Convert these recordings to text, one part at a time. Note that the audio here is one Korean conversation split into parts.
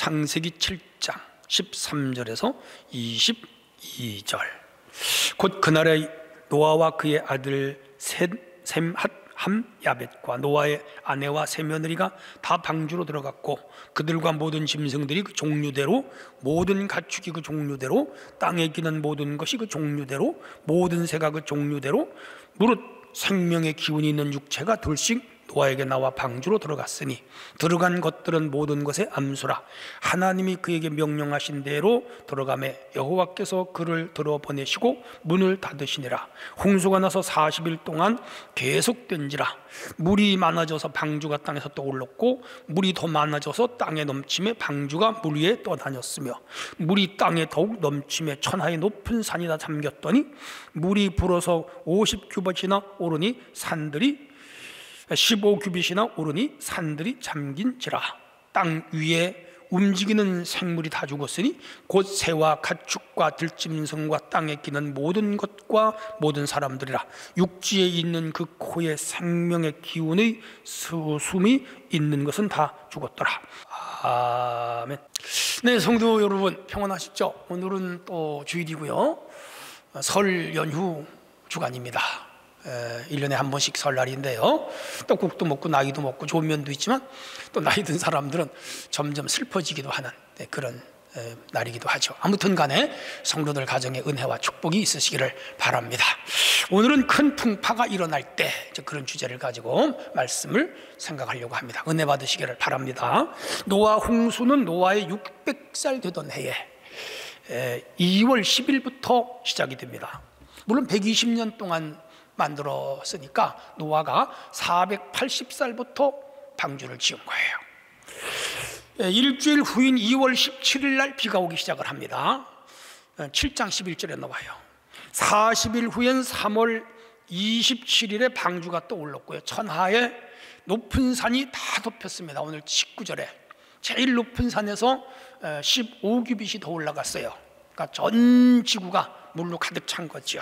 창세기 7장 13절에서 22절. 곧 그날에 노아와 그의 아들 셈, 함, 야벳과 노아의 아내와 세 며느리가 다 방주로 들어갔고 그들과 모든 짐승들이 그 종류대로, 모든 가축이 그 종류대로, 땅에 기는 모든 것이 그 종류대로, 모든 새가 그 종류대로, 무릇 생명의 기운이 있는 육체가 둘씩 노아에게 나와 방주로 들어갔으니 들어간 것들은 모든 것의 암수라. 하나님이 그에게 명령하신 대로 들어가매 여호와께서 그를 들어보내시고 문을 닫으시니라. 홍수가 나서 40일 동안 계속된지라. 물이 많아져서 방주가 땅에서 떠올랐고 물이 더 많아져서 땅에 넘침에 방주가 물 위에 떠다녔으며 물이 땅에 더욱 넘침에 천하의 높은 산이 다 잠겼더니 물이 불어서 50규빗이나 오르니 산들이 15규빗이나 오르니 산들이 잠긴지라. 땅 위에 움직이는 생물이 다 죽었으니 곧 새와 가축과 들짐승과 땅에 기는 모든 것과 모든 사람들이라. 육지에 있는 그 코에 생명의 기운의 숨이 있는 것은 다 죽었더라. 아멘. 네, 성도 여러분 평안하시죠? 오늘은 또 주일이고요, 설 연휴 주간입니다. 1년에 한 번씩 설날인데요, 떡국도 먹고 나이도 먹고 좋은 면도 있지만 또 나이 든 사람들은 점점 슬퍼지기도 하는 그런 날이기도 하죠. 아무튼 간에 성도들 가정에 은혜와 축복이 있으시기를 바랍니다. 오늘은 큰 풍파가 일어날 때 그런 주제를 가지고 말씀을 생각하려고 합니다. 은혜 받으시기를 바랍니다. 노아 홍수는 노아의 600살 되던 해에 2월 10일부터 시작이 됩니다. 물론 120년 동안 만들었으니까 노아가 480살부터 방주를 지은 거예요. 일주일 후인 2월 17일 날 비가 오기 시작을 합니다. 7장 11절에 나와요. 40일 후엔 3월 27일에 방주가 떠올랐고요, 천하의 높은 산이 다 덮였습니다. 오늘 19절에 제일 높은 산에서 15규빗이 더 올라갔어요. 그러니까 전 지구가 물로 가득 찬 거죠.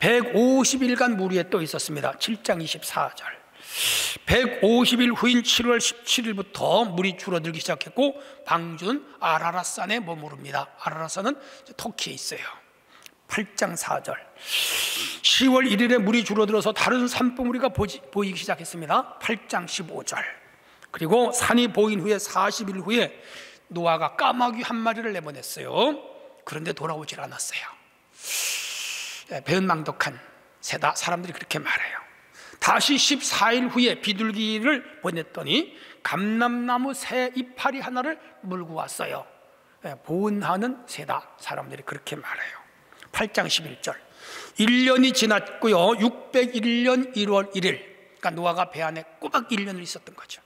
150일간 물 위에 떠 있었습니다. 7장 24절. 150일 후인 7월 17일부터 물이 줄어들기 시작했고 방주는 아라랏산에 머무릅니다. 아라랏산은 터키에 있어요. 8장 4절. 10월 1일에 물이 줄어들어서 다른 산봉우리가 보이기 시작했습니다. 8장 15절. 그리고 산이 보인 후에 40일 후에 노아가 까마귀 한 마리를 내보냈어요. 그런데 돌아오질 않았어요. 배은망덕한 새다, 사람들이 그렇게 말해요. 다시 14일 후에 비둘기를 보냈더니 감람나무 새 이파리 하나를 물고 왔어요. 보은하는 새다, 사람들이 그렇게 말해요. 8장 11절. 1년이 지났고요, 601년 1월 1일, 그러니까 노아가 배 안에 꼬박 1년을 있었던 거죠.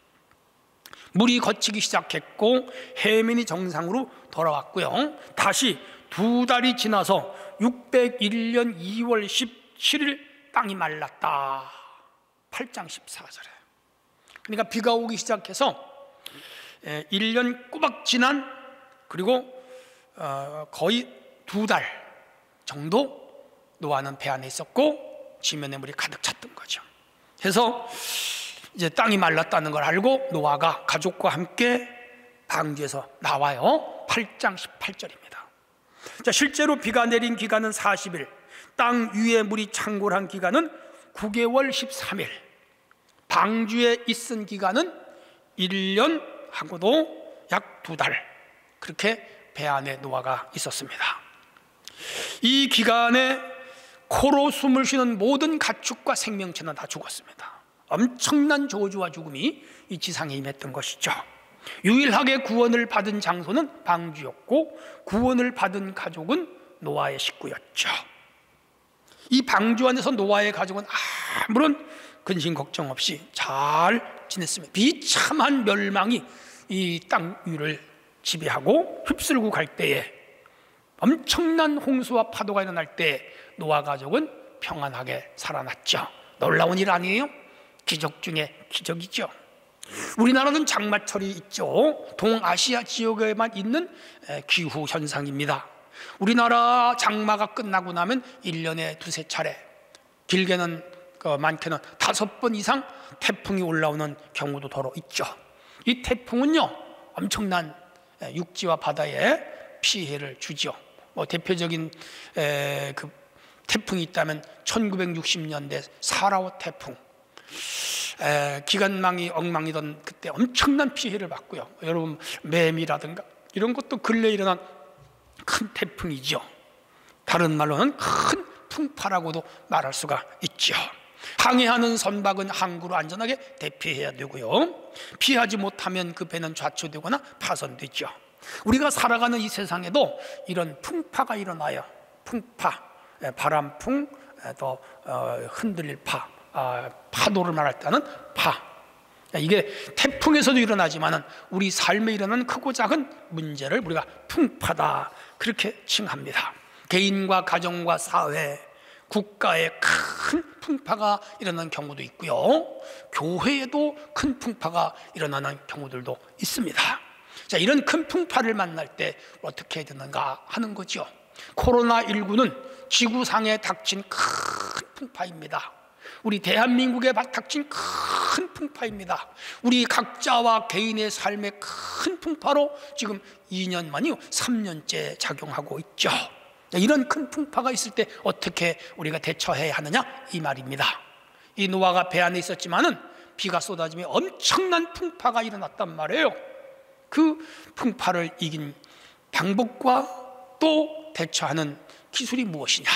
물이 걷히기 시작했고 해면이 정상으로 돌아왔고요, 다시 2달이 지나서 601년 2월 17일 땅이 말랐다. 8장 14절에. 그러니까 비가 오기 시작해서 1년 꼬박 지난, 그리고 거의 2달 정도 노아는 배 안에 있었고 지면에 물이 가득 찼던 거죠. 그래서 이제 땅이 말랐다는 걸 알고 노아가 가족과 함께 방주에서 나와요. 8장 18절입니다. 자, 실제로 비가 내린 기간은 40일, 땅 위에 물이 창궐한 기간은 9개월 13일, 방주에 있은 기간은 1년하고도 약 2달, 그렇게 배 안에 노아가 있었습니다. 이 기간에 코로 숨을 쉬는 모든 가축과 생명체는 다 죽었습니다. 엄청난 저주와 죽음이 이 지상에 임했던 것이죠. 유일하게 구원을 받은 장소는 방주였고 구원을 받은 가족은 노아의 식구였죠. 이 방주 안에서 노아의 가족은 아무런 근심 걱정 없이 잘 지냈습니다. 비참한 멸망이 이 땅 위를 지배하고 휩쓸고 갈 때에, 엄청난 홍수와 파도가 일어날 때 노아 가족은 평안하게 살아났죠. 놀라운 일 아니에요? 기적 중에 기적이죠. 우리나라는 장마철이 있죠. 동아시아 지역에만 있는 기후 현상입니다. 우리나라 장마가 끝나고 나면 1년에 2~3차례, 길게는 많게는 5번 이상 태풍이 올라오는 경우도 더러 있죠. 이 태풍은요, 엄청난 육지와 바다에 피해를 주죠. 뭐 대표적인 그 태풍이 있다면 1960년대 사라오 태풍, 기관망이 엉망이던 그때 엄청난 피해를 봤고요. 여러분 매미라든가 이런 것도 근래에 일어난 큰 태풍이죠. 다른 말로는 큰 풍파라고도 말할 수가 있죠. 항해하는 선박은 항구로 안전하게 대피해야 되고요. 피하지 못하면 그 배는 좌초되거나 파손되죠. 우리가 살아가는 이 세상에도 이런 풍파가 일어나요. 풍파, 바람풍, 또 흔들릴 파, 파도를 말할 때는 파. 이게 태풍에서도 일어나지만은 우리 삶에 일어나는 크고 작은 문제를 우리가 풍파다 그렇게 칭합니다. 개인과 가정과 사회, 국가에 큰 풍파가 일어나는 경우도 있고요. 교회에도 큰 풍파가 일어나는 경우들도 있습니다. 자, 이런 큰 풍파를 만날 때 어떻게 해야 되는가 하는 거죠. 코로나19는 지구상에 닥친 큰 풍파입니다. 우리 대한민국에 닥친 큰 풍파입니다. 우리 각자와 개인의 삶의 큰 풍파로 지금 2년 만이요 3년째 작용하고 있죠. 이런 큰 풍파가 있을 때 어떻게 우리가 대처해야 하느냐 이 말입니다. 이 노아가 배 안에 있었지만은 비가 쏟아지며 엄청난 풍파가 일어났단 말이에요. 그 풍파를 이긴 방법과 또 대처하는 기술이 무엇이냐,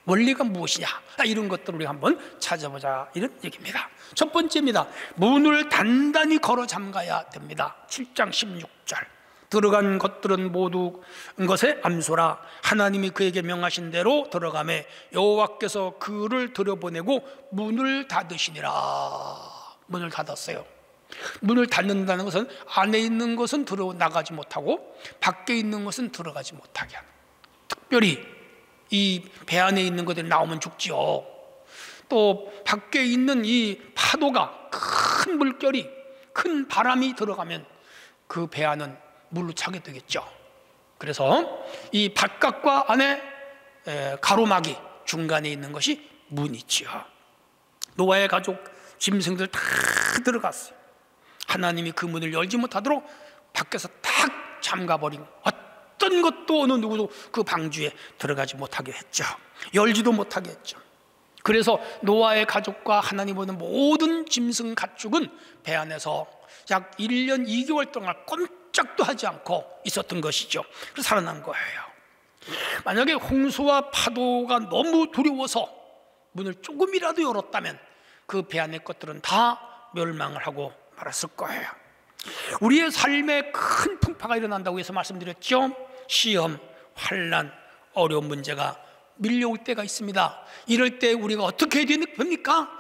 원리가 무엇이냐, 이런 것들을 우리가 한번 찾아보자 이런 얘기입니다. 첫 번째입니다. 문을 단단히 걸어 잠가야 됩니다. 7장 16절 들어간 것들은 모두 것에 암소라. 하나님이 그에게 명하신 대로 들어가매 여호와께서 그를 들여보내고 문을 닫으시니라. 문을 닫았어요. 문을 닫는다는 것은 안에 있는 것은 들어나가지 못하고 밖에 있는 것은 들어가지 못하게 하는, 특별히 이 배 안에 있는 것들이 나오면 죽지요. 또 밖에 있는 이 파도가, 큰 물결이, 큰 바람이 들어가면 그 배 안은 물로 차게 되겠죠. 그래서 이 바깥과 안에 가로막이 중간에 있는 것이 문이지요. 노아의 가족 짐승들 다 들어갔어요. 하나님이 그 문을 열지 못하도록 밖에서 딱 잠가버린, 어떤 것도 어느 누구도 그 방주에 들어가지 못하게 했죠. 열지도 못하게 했죠. 그래서 노아의 가족과 하나님 보는 모든 짐승 가축은 배 안에서 약 1년 2개월 동안 꼼짝도 하지 않고 있었던 것이죠. 그래서 살아난 거예요. 만약에 홍수와 파도가 너무 두려워서 문을 조금이라도 열었다면 그 배 안의 것들은 다 멸망을 하고 말았을 거예요. 우리의 삶에 큰 풍파가 일어난다고 해서 말씀드렸죠. 시험, 환난, 어려운 문제가 밀려올 때가 있습니다. 이럴 때 우리가 어떻게 해야 됩니까?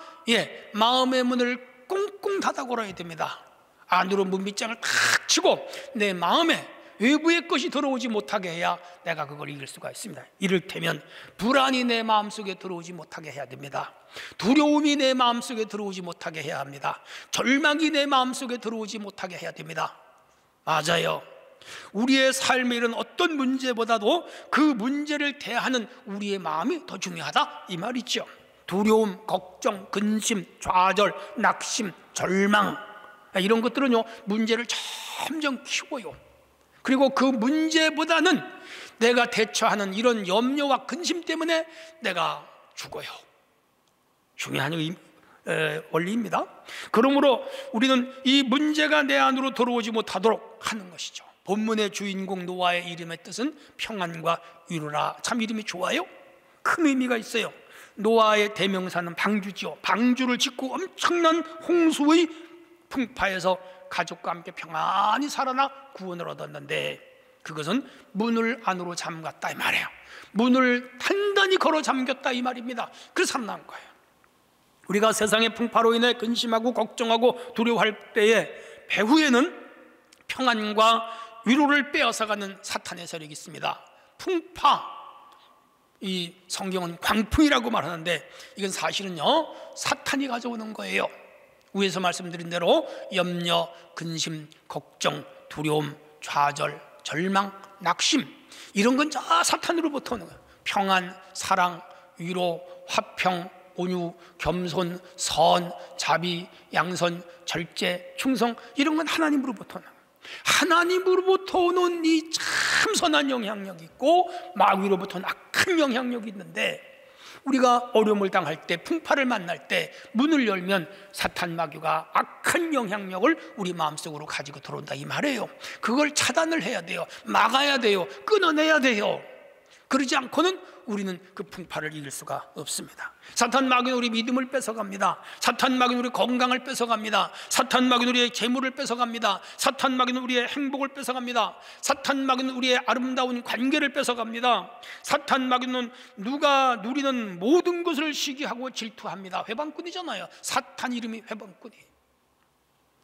마음의 문을 꽁꽁 닫아 걸어야 됩니다. 안으로 문빗장을 탁 치고 내 마음에 외부의 것이 들어오지 못하게 해야 내가 그걸 이길 수가 있습니다. 이를테면 불안이 내 마음속에 들어오지 못하게 해야 됩니다. 두려움이 내 마음속에 들어오지 못하게 해야 합니다. 절망이 내 마음속에 들어오지 못하게 해야 됩니다. 맞아요. 우리의 삶에 이런 어떤 문제보다도 그 문제를 대하는 우리의 마음이 더 중요하다 이 말이죠. 두려움, 걱정, 근심, 좌절, 낙심, 절망, 이런 것들은요 문제를 점점 키워요. 그리고 그 문제보다는 내가 대처하는 이런 염려와 근심 때문에 내가 죽어요. 중요한 원리입니다. 그러므로 우리는 이 문제가 내 안으로 들어오지 못하도록 하는 것이죠. 본문의 주인공 노아의 이름의 뜻은 평안과 위로라. 참 이름이 좋아요. 큰 의미가 있어요. 노아의 대명사는 방주지요. 방주를 짓고 엄청난 홍수의 풍파에서 가족과 함께 평안히 살아나 구원을 얻었는데 그것은 문을 안으로 잠갔다 이 말이에요. 문을 단단히 걸어 잠겼다 이 말입니다. 그래서 살아난 거예요. 우리가 세상의 풍파로 인해 근심하고 걱정하고 두려워할 때에 배후에는 평안과 위로를 빼앗아가는 사탄의 세력이 있습니다. 풍파, 이 성경은 광풍이라고 말하는데 이건 사실은요 사탄이 가져오는 거예요. 위에서 말씀드린 대로 염려, 근심, 걱정, 두려움, 좌절, 절망, 낙심, 이런 건 다 사탄으로부터 오는 거예요. 평안, 사랑, 위로, 화평, 온유, 겸손, 선, 자비, 양선, 절제, 충성, 이런 건 하나님으로부터 오는 거예요. 하나님으로부터 오는 이 참 선한 영향력이 있고 마귀로부터는 악한 영향력이 있는데, 우리가 어려움을 당할 때, 풍파를 만날 때 문을 열면 사탄 마귀가 악한 영향력을 우리 마음속으로 가지고 들어온다 이 말이에요. 그걸 차단을 해야 돼요. 막아야 돼요. 끊어내야 돼요. 그러지 않고는 우리는 그 풍파를 이길 수가 없습니다. 사탄 마귀는 우리 믿음을 뺏어갑니다. 사탄 마귀는 우리 건강을 뺏어갑니다. 사탄 마귀는 우리의 재물을 뺏어갑니다. 사탄 마귀는 우리의 행복을 뺏어갑니다. 사탄 마귀는 우리의 아름다운 관계를 뺏어갑니다. 사탄 마귀는 누가 누리는 모든 것을 시기하고 질투합니다. 회방꾼이잖아요. 사탄 이름이 회방꾼이에요.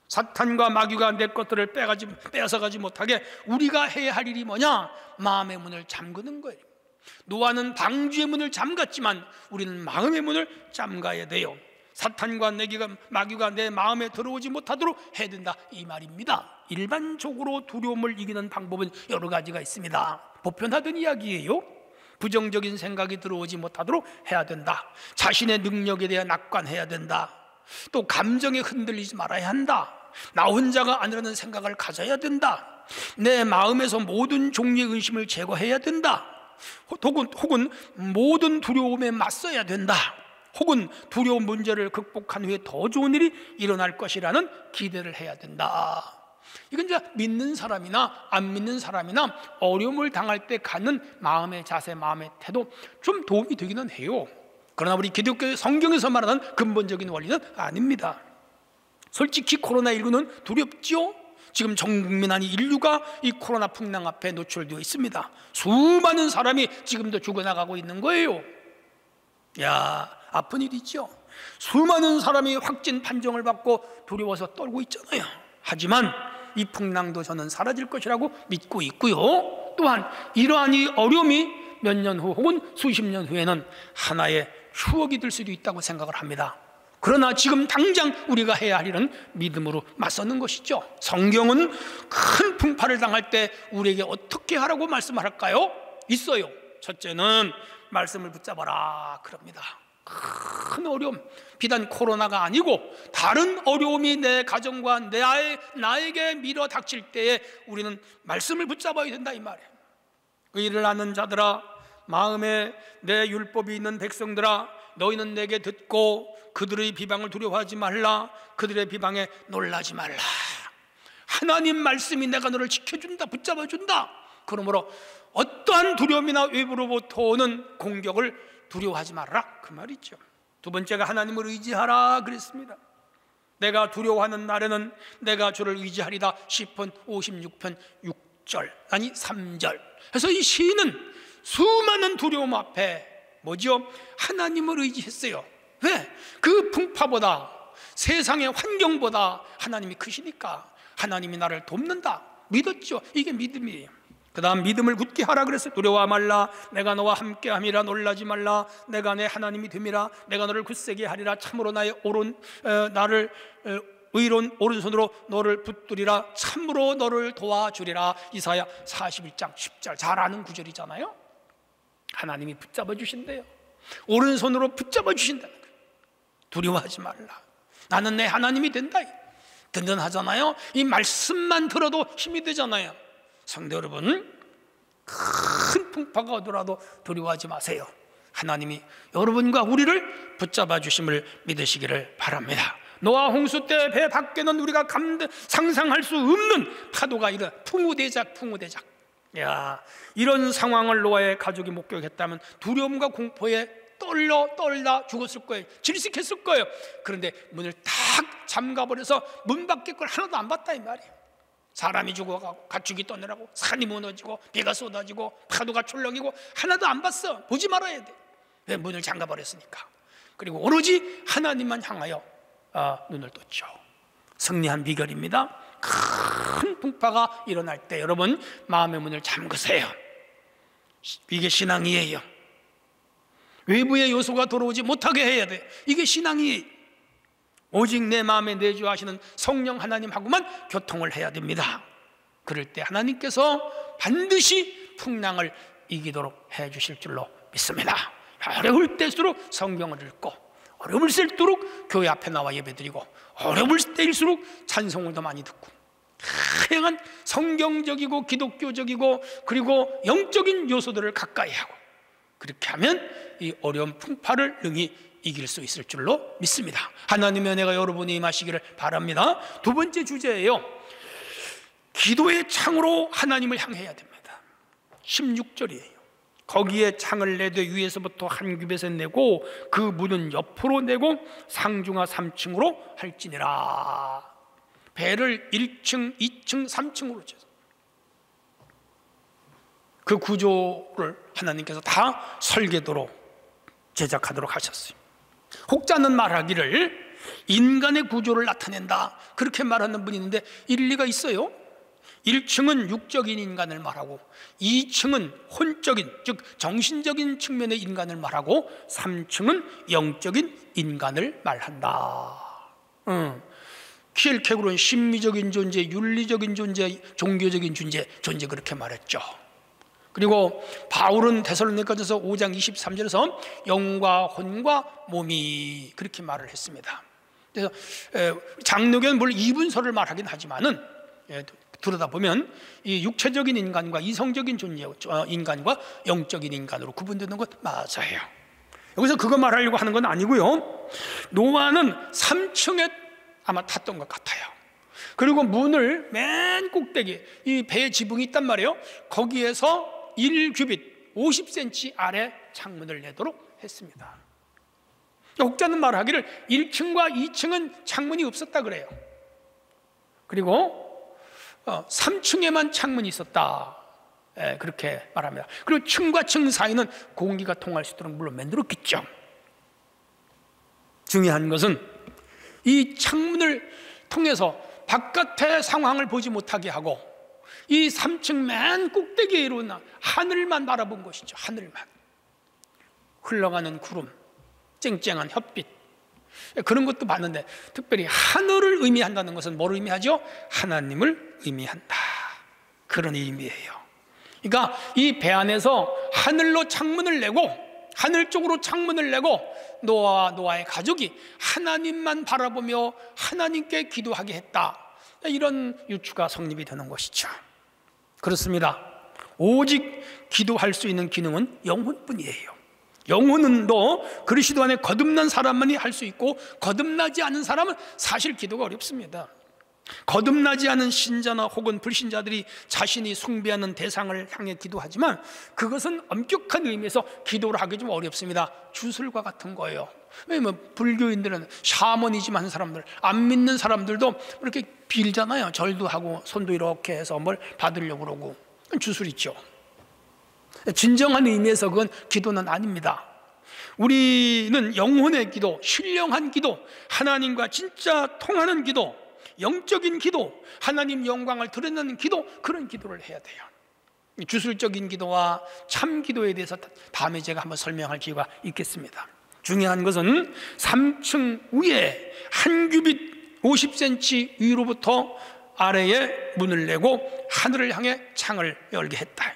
사탄과 마귀가 내 것들을 빼앗아가지 못하게 우리가 해야 할 일이 뭐냐? 마음의 문을 잠그는 거예요. 노아는 방주의 문을 잠갔지만 우리는 마음의 문을 잠가야 돼요. 사탄과 마귀가 내 마음에 들어오지 못하도록 해야 된다 이 말입니다. 일반적으로 두려움을 이기는 방법은 여러 가지가 있습니다. 보편화된 이야기예요. 부정적인 생각이 들어오지 못하도록 해야 된다. 자신의 능력에 대해 낙관해야 된다. 또 감정에 흔들리지 말아야 한다. 나 혼자가 아니라는 생각을 가져야 된다. 내 마음에서 모든 종류의 의심을 제거해야 된다. 혹은 모든 두려움에 맞서야 된다. 혹은 두려운 문제를 극복한 후에 더 좋은 일이 일어날 것이라는 기대를 해야 된다. 이건 이제 믿는 사람이나 안 믿는 사람이나 어려움을 당할 때 갖는 마음의 자세, 마음의 태도 좀 도움이 되기는 해요. 그러나 우리 기독교 성경에서 말하는 근본적인 원리는 아닙니다. 솔직히 코로나19는 두렵죠? 지금 전 국민 아니 인류가 이 코로나 풍랑 앞에 노출되어 있습니다. 수많은 사람이 지금도 죽어나가고 있는 거예요. 야, 아픈 일이죠. 수많은 사람이 확진 판정을 받고 두려워서 떨고 있잖아요. 하지만 이 풍랑도 저는 사라질 것이라고 믿고 있고요. 또한 이러한 이 어려움이 몇 년 후 혹은 수십 년 후에는 하나의 추억이 될 수도 있다고 생각을 합니다. 그러나 지금 당장 우리가 해야 할 일은 믿음으로 맞서는 것이죠. 성경은 큰 풍파를 당할 때 우리에게 어떻게 하라고 말씀을 할까요? 있어요. 첫째는 말씀을 붙잡아라 그럽니다. 큰 어려움, 비단 코로나가 아니고 다른 어려움이 내 가정과 나에게 밀어 닥칠 때에 우리는 말씀을 붙잡아야 된다 이 말이에요. 의를 아는 자들아, 마음에 내 율법이 있는 백성들아, 너희는 내게 듣고 그들의 비방을 두려워하지 말라. 그들의 비방에 놀라지 말라. 하나님 말씀이 내가 너를 지켜준다, 붙잡아준다. 그러므로 어떠한 두려움이나 외부로부터 오는 공격을 두려워하지 말라 그 말이죠. 두 번째가 하나님을 의지하라 그랬습니다. 내가 두려워하는 날에는 내가 주를 의지하리다. 시편 56편 6절 아니 3절. 그래서 이 시인은 수많은 두려움 앞에 뭐죠? 하나님을 의지했어요. 왜? 그 풍파보다 세상의 환경보다 하나님이 크시니까 하나님이 나를 돕는다 믿었죠. 이게 믿음이에요. 그 다음 믿음을 굳게 하라 그랬어요. 두려워 말라. 내가 너와 함께함이라. 놀라지 말라. 내가 내 하나님이 됨이라. 내가 너를 굳세게 하리라. 참으로 나의 나를 의로운 오른손으로 너를 붙들이라. 참으로 너를 도와주리라. 이사야 41장 10절 잘 아는 구절이잖아요. 하나님이 붙잡아 주신대요. 오른손으로 붙잡아 주신다는 거예요. 두려워하지 말라. 나는 내 하나님이 된다. 든든하잖아요. 이 말씀만 들어도 힘이 되잖아요. 성도 여러분, 큰 풍파가 오더라도 두려워하지 마세요. 하나님이 여러분과 우리를 붙잡아 주심을 믿으시기를 바랍니다. 노아 홍수 때 배 밖에는 우리가 상상할 수 없는 파도가 일어나 풍우대작. 야, 이런 상황을 노아의 가족이 목격했다면 두려움과 공포에 떨다 죽었을 거예요. 질식했을 거예요. 그런데 문을 탁 잠가버려서 문 밖에 걸 하나도 안 봤다 이 말이에요. 사람이 죽어가고 가축이 떠내려가고 산이 무너지고 비가 쏟아지고 파도가 출렁이고 하나도 안 봤어. 보지 말아야 돼. 왜? 문을 잠가버렸으니까. 그리고 오로지 하나님만 향하여 눈을 떴죠. 승리한 비결입니다. 큰 풍파가 일어날 때 여러분 마음의 문을 잠그세요. 이게 신앙이에요. 외부의 요소가 들어오지 못하게 해야 돼. 이게 신앙이에요. 오직 내 마음에 내주하시는 성령 하나님하고만 교통을 해야 됩니다. 그럴 때 하나님께서 반드시 풍랑을 이기도록 해주실 줄로 믿습니다. 어려울 때일수록 성경을 읽고, 어려울 때일수록 교회 앞에 나와 예배드리고, 어려울 때일수록 찬송을 더 많이 듣고, 다양한 성경적이고 기독교적이고 그리고 영적인 요소들을 가까이 하고, 그렇게 하면 이 어려운 풍파를 능히 이길 수 있을 줄로 믿습니다. 하나님의 은혜가 여러분이 임하시기를 바랍니다. 두 번째 주제예요. 기도의 창으로 하나님을 향해야 됩니다. 16절이에요. 거기에 창을 내되 위에서부터 한 규빗에 내고 그 문은 옆으로 내고 상중하 3층으로 할지니라. 배를 1층, 2층, 3층으로 쳐서 그 구조를 하나님께서 다 설계도로 제작하도록 하셨어요. 혹자는 말하기를 인간의 구조를 나타낸다, 그렇게 말하는 분이 있는데 일리가 있어요. 1층은 육적인 인간을 말하고 2층은 혼적인, 즉 정신적인 측면의 인간을 말하고 3층은 영적인 인간을 말한다. 키엘케고르는 심미적인 존재, 윤리적인 존재, 종교적인 존재 그렇게 말했죠. 그리고 바울은 데살로니가전서 5장 23절에서 영과 혼과 몸이 그렇게 말을 했습니다. 그래서 장로교는 물론 이분서를 말하긴 하지만은 들여다보면 이 육체적인 인간과 이성적인 존재, 인간과 영적인 인간으로 구분되는 것 맞아요. 여기서 그거 말하려고 하는 건 아니고요. 노아는 3층에 아마 탔던 것 같아요. 그리고 문을 맨 꼭대기, 이 배의 지붕이 있단 말이에요. 거기에서 1규빗 50cm 아래 창문을 내도록 했습니다. 혹자는 말하기를 1층과 2층은 창문이 없었다 그래요. 그리고 3층에만 창문이 있었다, 그렇게 말합니다. 그리고 층과 층 사이는 공기가 통할 수 있도록 물론 만들었겠죠. 중요한 것은 이 창문을 통해서 바깥의 상황을 보지 못하게 하고 이 3층 맨 꼭대기에 이르는 하늘만 바라본 것이죠. 하늘만. 흘러가는 구름, 쨍쨍한 햇빛, 그런 것도 많은데 특별히 하늘을 의미한다는 것은 뭘 의미하죠? 하나님을 의미한다, 그런 의미예요. 그러니까 이 배 안에서 하늘로 창문을 내고, 하늘 쪽으로 창문을 내고 노아의 가족이 하나님만 바라보며 하나님께 기도하게 했다, 이런 유추가 성립이 되는 것이죠. 그렇습니다. 오직 기도할 수 있는 기능은 영혼뿐이에요. 영혼은 그리스도 안에 거듭난 사람만이 할 수 있고, 거듭나지 않은 사람은 사실 기도가 어렵습니다. 거듭나지 않은 신자나 혹은 불신자들이 자신이 숭배하는 대상을 향해 기도하지만 그것은 엄격한 의미에서 기도를 하기 좀 어렵습니다. 주술과 같은 거예요. 왜냐면 불교인들은 샤머니즘 하는 사람들, 안 믿는 사람들도 이렇게 빌잖아요. 절도 하고 손도 이렇게 해서 뭘 받으려고 그러고, 주술 있죠. 진정한 의미에서 그건 기도는 아닙니다. 우리는 영혼의 기도, 신령한 기도, 하나님과 진짜 통하는 기도, 영적인 기도, 하나님 영광을 드러내는 기도, 그런 기도를 해야 돼요. 주술적인 기도와 참 기도에 대해서 다음에 제가 한번 설명할 기회가 있겠습니다. 중요한 것은 3층 위에 한 규빗 50cm 위로부터 아래에 문을 내고 하늘을 향해 창을 열게 했다.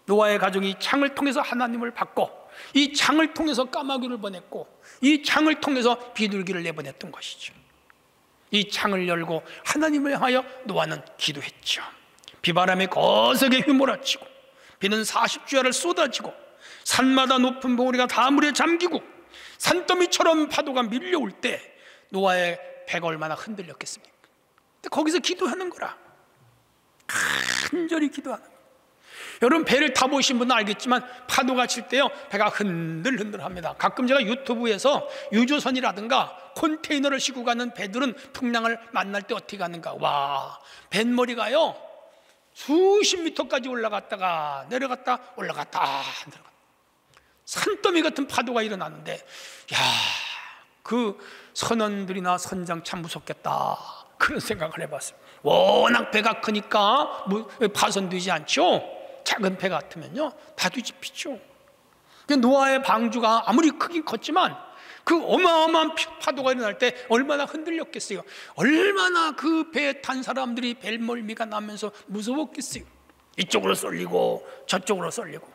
노아의 가족이 창을 통해서 하나님을 받고, 이 창을 통해서 까마귀를 보냈고, 이 창을 통해서 비둘기를 내보냈던 것이죠. 이 창을 열고 하나님을 향하여 노아는 기도했죠. 비바람이 거세게 휘몰아치고 비는 40주야를 쏟아지고 산마다 높은 봉우리가 다 물에 잠기고 산더미처럼 파도가 밀려올 때 노아의 배가 얼마나 흔들렸겠습니까? 근데 거기서 기도하는 거라, 간절히 기도하는 거라. 여러분 배를 타보신 분은 알겠지만 파도가 칠 때요 배가 흔들흔들합니다. 가끔 제가 유튜브에서 유조선이라든가 컨테이너를 싣고 가는 배들은 풍랑을 만날 때 어떻게 가는가, 와, 뱃머리가요 수십 미터까지 올라갔다가 내려갔다 올라갔다 내려갔다, 산더미 같은 파도가 일어나는데, 야, 그 선원들이나 선장 참 무섭겠다, 그런 생각을 해봤어요. 워낙 배가 크니까 파손되지 않죠. 작은 배 같으면요 다 뒤집히죠. 노아의 방주가 아무리 크긴 컸지만 그 어마어마한 파도가 일어날 때 얼마나 흔들렸겠어요. 얼마나 그 배에 탄 사람들이 벨멀미가 나면서 무서웠겠어요. 이쪽으로 쏠리고 저쪽으로 쏠리고.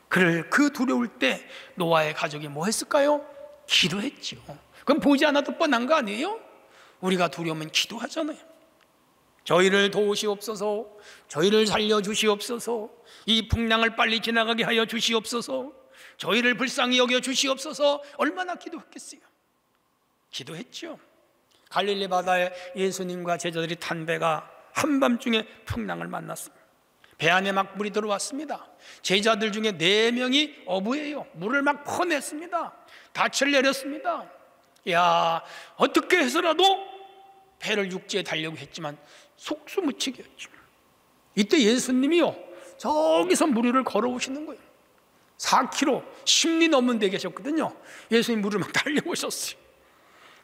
그 두려울 때 노아의 가족이 뭐 했을까요? 기도했죠. 그럼 보지 않아도 뻔한 거 아니에요? 우리가 두려우면 기도하잖아요. 저희를 도우시옵소서. 저희를 살려주시옵소서. 이 풍랑을 빨리 지나가게 하여 주시옵소서. 저희를 불쌍히 여겨 주시옵소서. 얼마나 기도했겠어요. 기도했죠. 갈릴리 바다에 예수님과 제자들이 탄 배가 한밤중에 풍랑을 만났습니다. 배 안에 막 물이 들어왔습니다. 제자들 중에 4명이 어부예요. 물을 막 퍼냈습니다. 닻을 내렸습니다. 야, 어떻게 해서라도 배를 육지에 달려고 했지만 속수무책이었죠. 이때 예수님이요, 저기서 물 위를 걸어오시는 거예요. 4km, 10리 넘는 데 계셨거든요. 예수님 물을 막 달려오셨어요.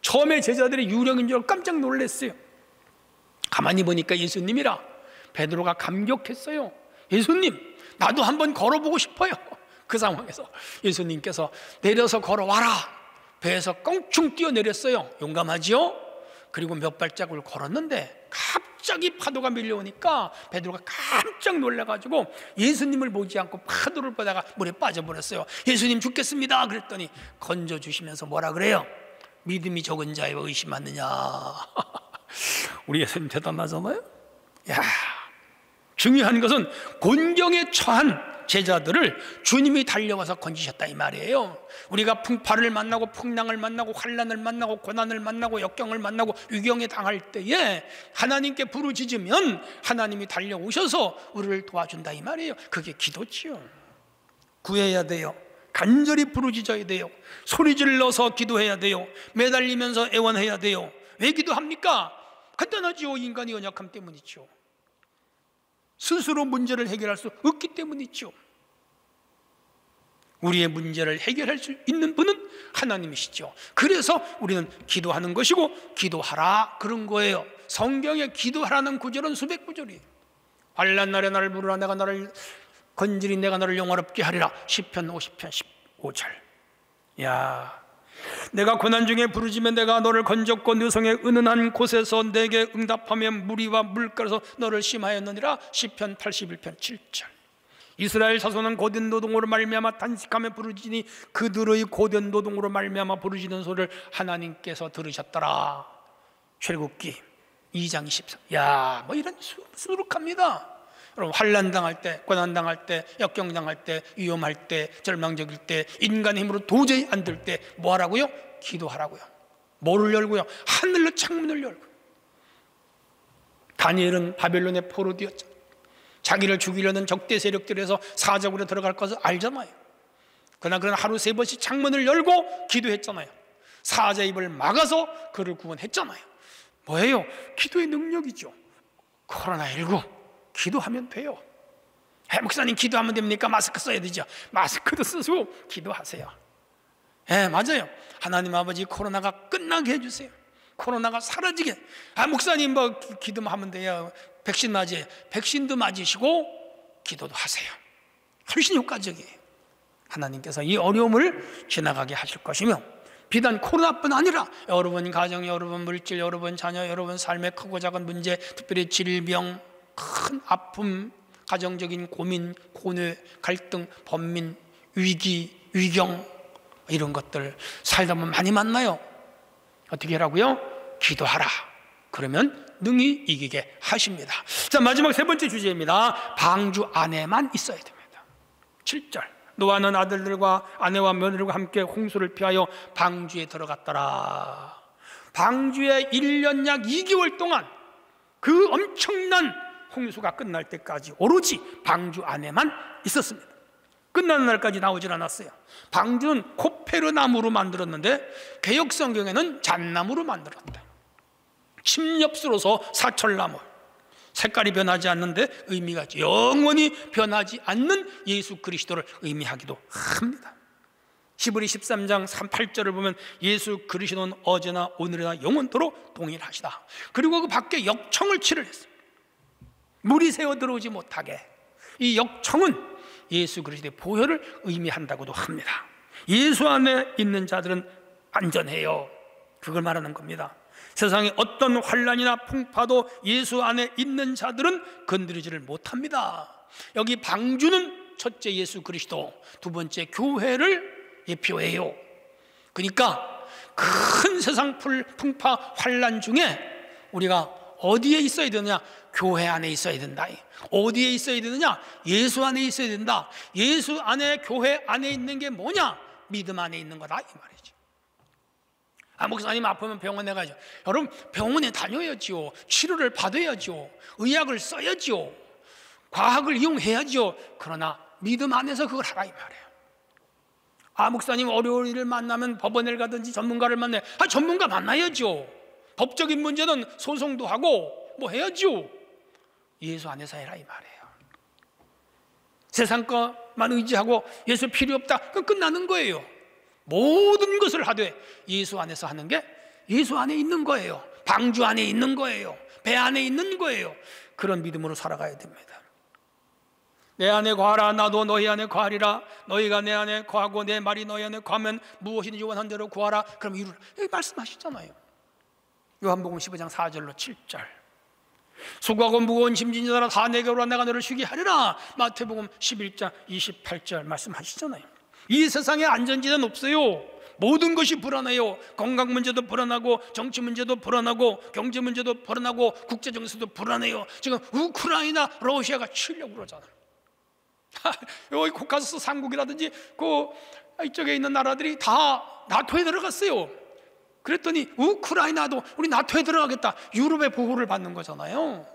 처음에 제자들이 유령인 줄 깜짝 놀랐어요. 가만히 보니까 예수님이라 베드로가 감격했어요. 예수님, 나도 한번 걸어보고 싶어요. 그 상황에서 예수님께서 내려서 걸어와라. 배에서 껑충 뛰어내렸어요. 용감하지요? 그리고 몇 발자국을 걸었는데 갑자기 파도가 밀려오니까 베드로가 깜짝 놀라가지고 예수님을 보지 않고 파도를 보다가 물에 빠져버렸어요. 예수님 죽겠습니다. 그랬더니 건져주시면서 뭐라 그래요? 믿음이 적은 자의 의심하느냐. 우리 예수님 대단하잖아요. 야, 중요한 것은 곤경에 처한 제자들을 주님이 달려와서 건지셨다 이 말이에요. 우리가 풍파를 만나고 풍랑을 만나고 환난을 만나고 고난을 만나고 역경을 만나고 위경에 당할 때에 하나님께 부르짖으면 하나님이 달려오셔서 우리를 도와준다 이 말이에요. 그게 기도지요. 구해야 돼요. 간절히 부르짖어야 돼요. 소리 질러서 기도해야 돼요. 매달리면서 애원해야 돼요. 왜 기도합니까? 간단하지요. 인간이 연약함 때문이죠. 스스로 문제를 해결할 수 없기 때문이죠. 우리의 문제를 해결할 수 있는 분은 하나님이시죠. 그래서 우리는 기도하는 것이고 기도하라 그런 거예요. 성경에 기도하라는 구절은 수백 구절이에요. 환난 날에 나를 부르라. 내가 나를 건지리. 내가 너를 영화롭게 하리라. 시편 50편 15절. 야, 내가 고난 중에 부르짖으면 내가 너를 건졌고 네 성의 은은한 곳에서 내게 응답하며 무리와 물가에서 너를 심하였느니라. 시편 81편 7절. 이스라엘 자손은 고된 노동으로 말미암아 단식하며 부르짖으니 그들의 고된 노동으로 말미암아 부르짖는 소리를 하나님께서 들으셨더라. 출애굽기 2장 24. 야, 뭐 이런 수룩합니다. 여러분, 환난 당할 때, 고난 당할 때, 역경 당할 때, 위험할 때, 절망적일 때, 인간의 힘으로 도저히 안 될 때 뭐 하라고요? 기도하라고요. 뭐를 열고요? 하늘로 창문을 열고. 다니엘은 바벨론의 포로되었죠. 자기를 죽이려는 적대 세력들에서 사적으로 들어갈 것을 알잖아요. 그러나 하루 3번씩 창문을 열고 기도했잖아요. 사자 입을 막아서 그를 구원했잖아요. 뭐예요? 기도의 능력이죠. 코로나19 기도하면 돼요. 목사님 기도하면 됩니까? 마스크 써야 되죠. 마스크도 쓰시고 기도하세요. 맞아요. 하나님 아버지 코로나가 끝나게 해주세요. 코로나가 사라지게. 목사님 뭐 기도만 하면 돼요. 백신 맞아요. 백신도 맞으시고 기도도 하세요. 훨씬 효과적이에요. 하나님께서 이 어려움을 지나가게 하실 것이며, 비단 코로나뿐 아니라 여러분 가정, 여러분 물질, 여러분 자녀, 여러분 삶의 크고 작은 문제, 특별히 질병, 큰 아픔, 가정적인 고민, 고뇌, 갈등, 번민, 위기, 위경, 이런 것들 살다 보면 많이 만나요. 어떻게 하라고요? 기도하라. 그러면 능히 이기게 하십니다. 자, 마지막 3번째 주제입니다. 방주 안에만 있어야 됩니다. 7절. 노아는 아들들과 아내와 며느리와 함께 홍수를 피하여 방주에 들어갔더라. 방주에 1년 약 2개월 동안 그 엄청난 홍수가 끝날 때까지 오로지 방주 안에만 있었습니다. 끝나는 날까지 나오질 않았어요. 방주는 코페르 나무로 만들었는데 개역 성경에는 잣나무로 만들었다. 침엽수로서 사철나무, 색깔이 변하지 않는데 의미가 영원히 변하지 않는 예수 그리스도를 의미하기도 합니다. 히브리 13장 38절을 보면 예수 그리스도는 어제나 오늘이나 영원토록 동일하시다. 그리고 그 밖에 역청을 칠을 했어요. 물이 새어 들어오지 못하게. 이 역청은 예수 그리스도의 보혈을 의미한다고도 합니다. 예수 안에 있는 자들은 안전해요. 그걸 말하는 겁니다. 세상에 어떤 환난이나 풍파도 예수 안에 있는 자들은 건드리지를 못합니다. 여기 방주는 첫째 예수 그리스도, 두 번째 교회를 예표해요. 그러니까 큰 세상 풍파 환난 중에 우리가 어디에 있어야 되느냐? 교회 안에 있어야 된다. 어디에 있어야 되느냐? 예수 안에 있어야 된다. 예수 안에, 교회 안에 있는 게 뭐냐? 믿음 안에 있는 거다 이 말이죠. 목사님 아프면 병원에 가죠. 여러분, 병원에 다녀야지요. 치료를 받아야죠. 의학을 써야죠. 과학을 이용해야죠. 그러나 믿음 안에서 그걸 하라 이 말이에요. 목사님 어려운 일을 만나면 법원에 가든지 전문가를 만나요. 전문가 만나야죠. 법적인 문제는 소송도 하고 뭐 해야죠. 예수 안에서 해라 이 말이에요. 세상 것만 의지하고 예수 필요 없다, 그건 끝나는 거예요. 모든 것을 하되 예수 안에서 하는 게 예수 안에 있는 거예요. 방주 안에 있는 거예요. 배 안에 있는 거예요. 그런 믿음으로 살아가야 됩니다. 내 안에 거하라, 나도 너희 안에 거하리라. 너희가 내 안에 거하고 내 말이 너희 안에 거하면 무엇이든지 원한 대로 구하라. 그럼 이루라. 여기 말씀하시잖아요. 요한복음 15장 4절로 7절. 수고하고 무거운 짐진 자들아 다 내게로 오라, 내가 너를 쉬게 하리라. 마태복음 11장 28절 말씀하시잖아요. 이 세상에 안전지대는 없어요. 모든 것이 불안해요. 건강 문제도 불안하고, 정치 문제도 불안하고, 경제 문제도 불안하고, 국제 정세도 불안해요. 지금 우크라이나, 러시아가 치려고 그러잖아요. 여기 코카소스 삼국이라든지 이쪽에 있는 나라들이 다 나토에 들어갔어요. 그랬더니 우크라이나도 우리 나토에 들어가겠다, 유럽의 보호를 받는 거잖아요.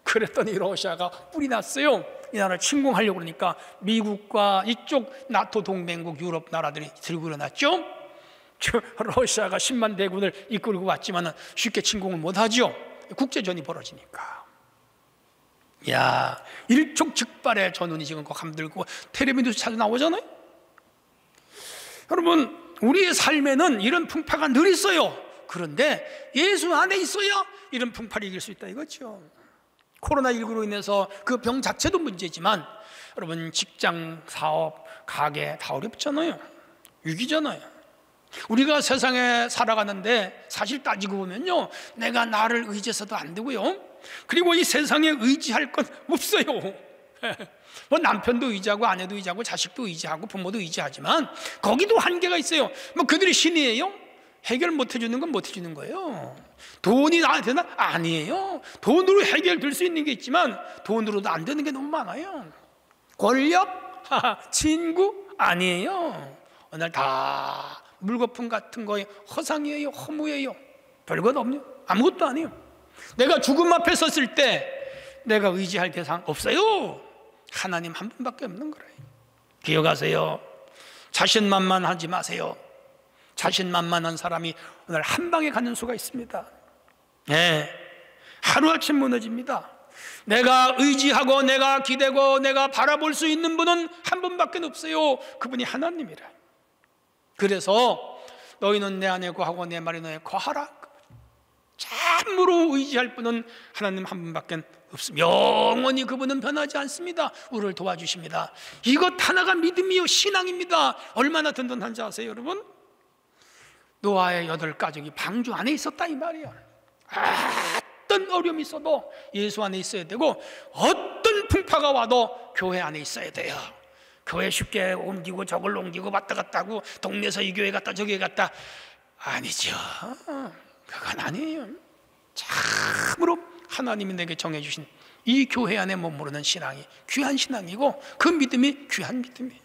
그랬더니 러시아가 뿔이 났어요. 이 나라를 침공하려고 그러니까 미국과 이쪽 나토 동맹국 유럽 나라들이 들고 일어났죠. 러시아가 10만 대군을 이끌고 왔지만 쉽게 침공을 못하죠. 국제전이 벌어지니까. 일촉즉발의 전운이 지금 감들고 텔레비전에서 자주 나오잖아요. 여러분, 우리의 삶에는 이런 풍파가 늘 있어요. 그런데 예수 안에 있어야 이런 풍파를 이길 수 있다 이거죠. 코로나19로 인해서 그 병 자체도 문제지만 여러분, 직장, 사업, 가게 다 어렵잖아요. 위기잖아요. 우리가 세상에 살아가는데 사실 따지고 보면요, 내가 나를 의지해서도 안 되고요, 그리고 이 세상에 의지할 건 없어요. 뭐 남편도 의지하고, 아내도 의지하고, 자식도 의지하고, 부모도 의지하지만 거기도 한계가 있어요. 뭐 그들이 신이에요? 해결 못 해주는 건 못 해주는 거예요. 돈이 나한테 되나? 아니에요. 돈으로 해결될 수 있는 게 있지만 돈으로도 안 되는 게 너무 많아요. 권력? 친구? 아니에요. 어느 날 다 물거품 같은 거에 허상이에요. 허무예요. 별것 없네요. 아무것도 아니에요. 내가 죽음 앞에 섰을 때 내가 의지할 대상 없어요. 하나님 한 분밖에 없는 거예요. 기억하세요. 자신만만하지 마세요. 자신만만한 사람이 오늘 한 방에 가는 수가 있습니다. 하루아침 무너집니다. 내가 의지하고 내가 기대고 내가 바라볼 수 있는 분은 한 분밖에 없어요. 그분이 하나님이라. 그래서 너희는 내 안에 거하고 내 말이 너에 거하라. 참으로 의지할 분은 하나님 한 분밖에 없습니다. 영원히 그분은 변하지 않습니다. 우리를 도와주십니다. 이것 하나가 믿음이요 신앙입니다. 얼마나 든든한지 아세요, 여러분? 노아의 8가족이 방주 안에 있었다 이 말이야. 어떤 어려움이 있어도 예수 안에 있어야 되고, 어떤 풍파가 와도 교회 안에 있어야 돼요. 교회 쉽게 옮기고 저걸 옮기고 왔다 갔다 하고 동네에서 이 교회 갔다 저 교회 갔다, 아니죠. 그건 아니에요. 참으로 하나님이 내게 정해주신 이 교회 안에 머무르는 신앙이 귀한 신앙이고, 그 믿음이 귀한 믿음이에요.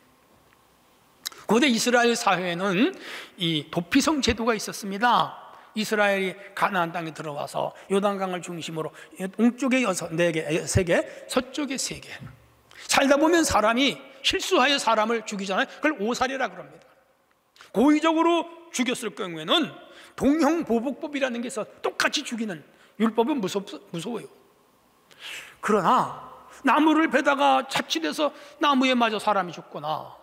고대 이스라엘 사회에는 이 도피성 제도가 있었습니다. 이스라엘이 가나안 땅에 들어와서 요단강을 중심으로 동쪽에 3개, 서쪽에 3개 살다 보면 사람이 실수하여 사람을 죽이잖아요. 그걸 오살이라 그럽니다. 고의적으로 죽였을 경우에는 동형보복법이라는 게 있어 똑같이 죽이는 율법은 무서워요. 그러나 나무를 베다가 자칫해서 나무에 맞아 사람이 죽거나,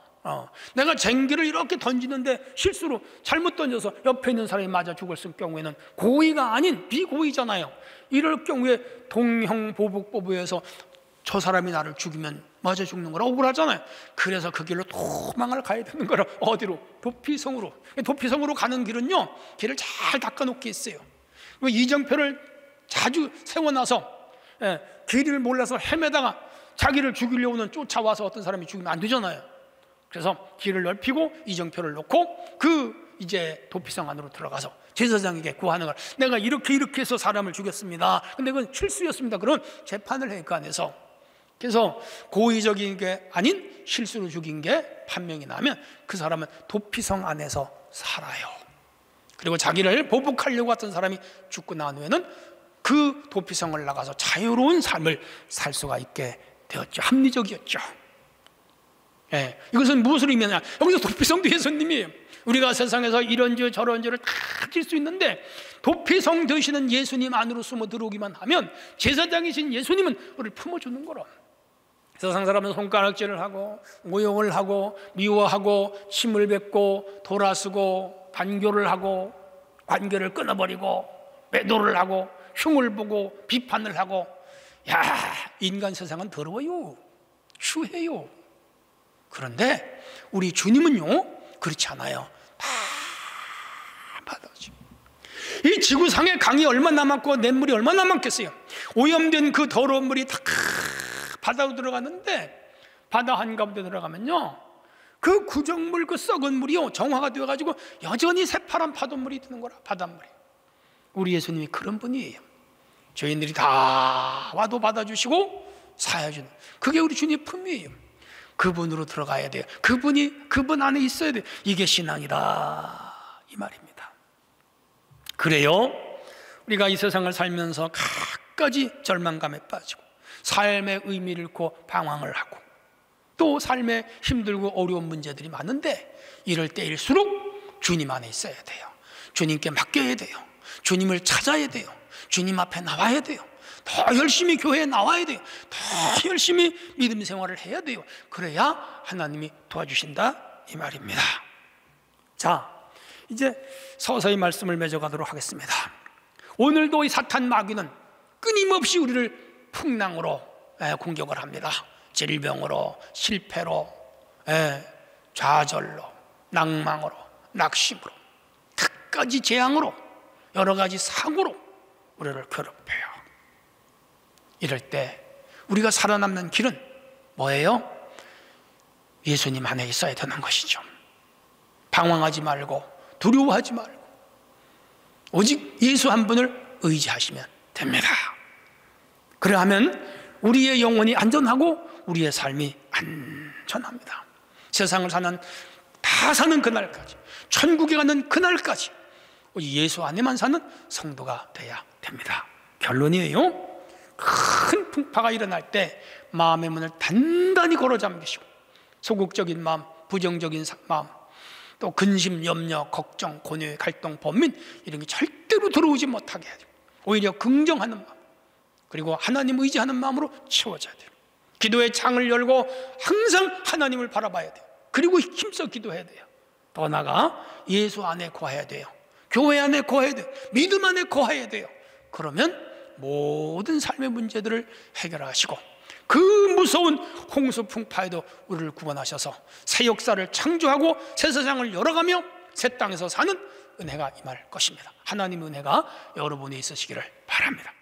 내가 쟁기를 이렇게 던지는데 실수로 잘못 던져서 옆에 있는 사람이 맞아 죽었을 경우에는 고의가 아닌 비고의잖아요. 이럴 경우에 동형보복법에서 저 사람이 나를 죽이면 맞아 죽는 거라 억울하잖아요. 그래서 그 길로 도망을 가야 되는 거라. 어디로? 도피성으로. 도피성으로 가는 길은요, 길을 잘 닦아놓게 있어요. 이정표를 자주 세워놔서 길을 몰라서 헤매다가 자기를 죽이려고는 쫓아와서 어떤 사람이 죽이면 안 되잖아요. 그래서 길을 넓히고 이정표를 놓고 그 이제 도피성 안으로 들어가서 제사장에게 구하는 걸, 내가 이렇게 해서 사람을 죽였습니다, 근데 그건 실수였습니다, 그런 재판을 해 그 안에서. 그래서 고의적인 게 아닌 실수로 죽인 게 판명이 나면 그 사람은 도피성 안에서 살아요. 그리고 자기를 보복하려고 했던 사람이 죽고 난 후에는 그 도피성을 나가서 자유로운 삶을 살 수가 있게 되었죠. 합리적이었죠. 예, 이것은 무엇을 의미하냐? 여기서 도피성도 예수님이에요. 우리가 세상에서 이런 죄 저런 죄를 다 질 수 있는데 도피성 되시는 예수님 안으로 숨어 들어오기만 하면 제사장이신 예수님은 우리를 품어주는 거로. 세상 사람은 손가락질을 하고 모욕을 하고 미워하고 침을 뱉고 돌아서고 반교를 하고 관계를 끊어버리고 매도를 하고 흉을 보고 비판을 하고, 야, 인간 세상은 더러워요, 추해요. 그런데 우리 주님은요 그렇지 않아요. 다 받아줘. 이 지구상의 강이 얼마 남았고 냇물이 얼마 남았겠어요? 오염된 그 더러운 물이 다 바다로 들어가는데, 바다 한가운데 들어가면요 그 구정물, 그 썩은 물이요 정화가 되어가지고 여전히 새파란 파도물이 드는 거라, 바닷물이. 우리 예수님이 그런 분이에요. 죄인들이 다 와도 받아주시고 사여주는, 그게 우리 주님 품이에요. 그분으로 들어가야 돼요. 그분 안에 있어야 돼요. 이게 신앙이다, 이 말입니다. 그래요 우리가 이 세상을 살면서 갖가지 절망감에 빠지고 삶의 의미를 잃고 방황을 하고 또 삶에 힘들고 어려운 문제들이 많은데, 이럴 때일수록 주님 안에 있어야 돼요. 주님께 맡겨야 돼요. 주님을 찾아야 돼요. 주님 앞에 나와야 돼요. 더 열심히 교회에 나와야 돼요. 더 열심히 믿음 생활을 해야 돼요. 그래야 하나님이 도와주신다, 이 말입니다. 자, 이제 서서히 말씀을 맺어가도록 하겠습니다. 오늘도 이 사탄 마귀는 끊임없이 우리를 풍랑으로 공격을 합니다. 질병으로, 실패로, 좌절로, 낭망으로, 낙심으로, 갖가지 재앙으로, 여러 가지 사고로 우리를 괴롭혀요. 이럴 때 우리가 살아남는 길은 뭐예요? 예수님 안에 있어야 되는 것이죠. 방황하지 말고 두려워하지 말고 오직 예수 한 분을 의지하시면 됩니다. 그러하면 우리의 영혼이 안전하고 우리의 삶이 안전합니다. 세상을 다 사는 그날까지, 천국에 가는 그날까지 예수 안에만 사는 성도가 돼야 됩니다. 결론이에요. 큰 풍파가 일어날 때 마음의 문을 단단히 걸어 잠기시고 소극적인 마음, 부정적인 마음, 또 근심, 염려, 걱정, 고뇌, 갈등, 번민, 이런 게 절대로 들어오지 못하게 해야 돼요. 오히려 긍정하는 마음, 그리고 하나님 의지하는 마음으로 채워져야 돼요. 기도의 창을 열고 항상 하나님을 바라봐야 돼요. 그리고 힘써 기도해야 돼요. 더 나아가 예수 안에 거해야 돼요. 교회 안에 거해야 돼요. 믿음 안에 거해야 돼요. 그러면 모든 삶의 문제들을 해결하시고 그 무서운 홍수 풍파에도 우리를 구원하셔서 새 역사를 창조하고 새 세상을 열어가며 새 땅에서 사는 은혜가 임할 것입니다. 하나님의 은혜가 여러분이 있으시기를 바랍니다.